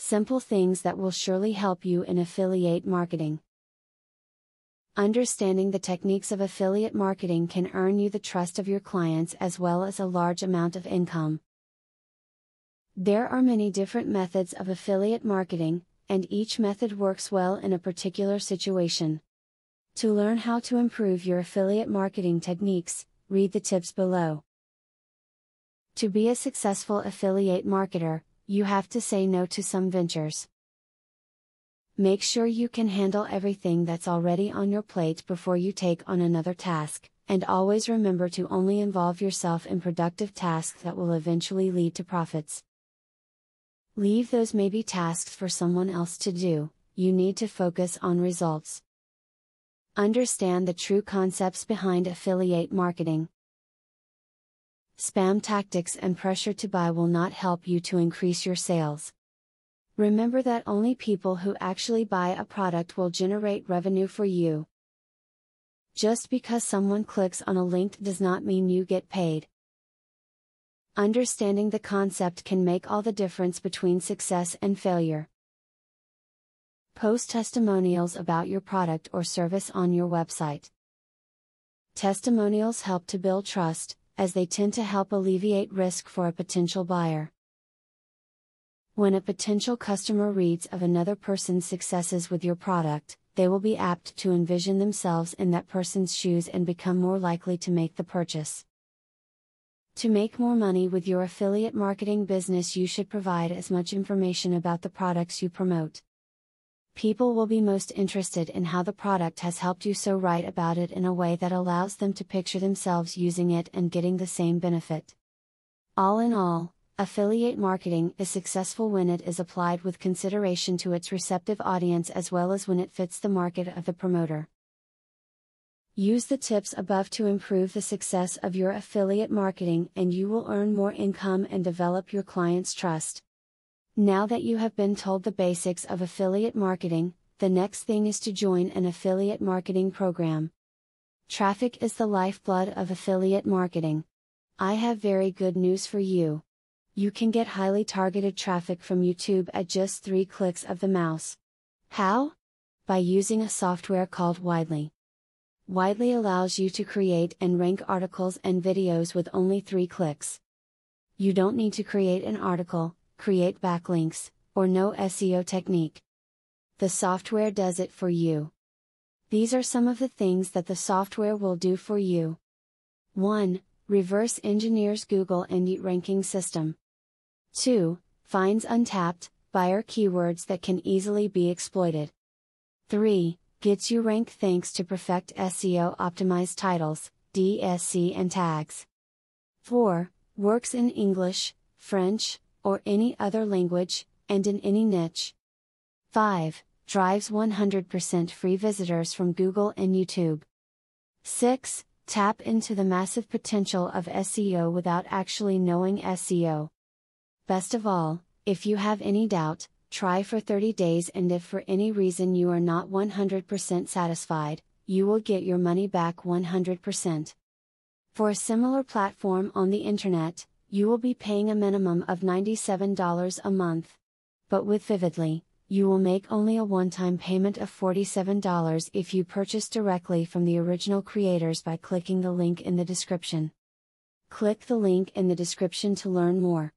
Simple things that will surely help you in affiliate marketing. Understanding the techniques of affiliate marketing can earn you the trust of your clients as well as a large amount of income. There are many different methods of affiliate marketing, and each method works well in a particular situation. To learn how to improve your affiliate marketing techniques, read the tips below. To be a successful affiliate marketer, you have to say no to some ventures. Make sure you can handle everything that's already on your plate before you take on another task, and always remember to only involve yourself in productive tasks that will eventually lead to profits. Leave those maybe tasks for someone else to do, you need to focus on results. Understand the true concepts behind affiliate marketing. Spam tactics and pressure to buy will not help you to increase your sales. Remember that only people who actually buy a product will generate revenue for you. Just because someone clicks on a link does not mean you get paid. Understanding the concept can make all the difference between success and failure. Post testimonials about your product or service on your website. Testimonials help to build trust, as they tend to help alleviate risk for a potential buyer. When a potential customer reads of another person's successes with your product, they will be apt to envision themselves in that person's shoes and become more likely to make the purchase. To make more money with your affiliate marketing business, you should provide as much information about the products you promote. People will be most interested in how the product has helped you, so write about it in a way that allows them to picture themselves using it and getting the same benefit. All in all, affiliate marketing is successful when it is applied with consideration to its receptive audience as well as when it fits the market of the promoter. Use the tips above to improve the success of your affiliate marketing, and you will earn more income and develop your clients' trust. Now that you have been told the basics of affiliate marketing, the next thing is to join an affiliate marketing program. Traffic is the lifeblood of affiliate marketing. I have very good news for you. You can get highly targeted traffic from YouTube at just 3 clicks of the mouse. How? By using a software called Widely. Widely allows you to create and rank articles and videos with only 3 clicks. You don't need to create an article, create backlinks, or know SEO technique. The software does it for you. These are some of the things that the software will do for you. 1. Reverse engineers Google and ranking system. 2. Finds untapped buyer keywords that can easily be exploited. 3. Gets you ranked thanks to perfect SEO optimized titles, DSC and tags. 4. Works in English, French, or any other language, and in any niche. 5. Drives 100% free visitors from Google and YouTube. 6. Tap into the massive potential of SEO without actually knowing SEO. Best of all, if you have any doubt, try for 30 days, and if for any reason you are not 100% satisfied, you will get your money back 100%. For a similar platform on the internet, you will be paying a minimum of $97 a month. But with Vividly, you will make only a one-time payment of $47 if you purchase directly from the original creators by clicking the link in the description. Click the link in the description to learn more.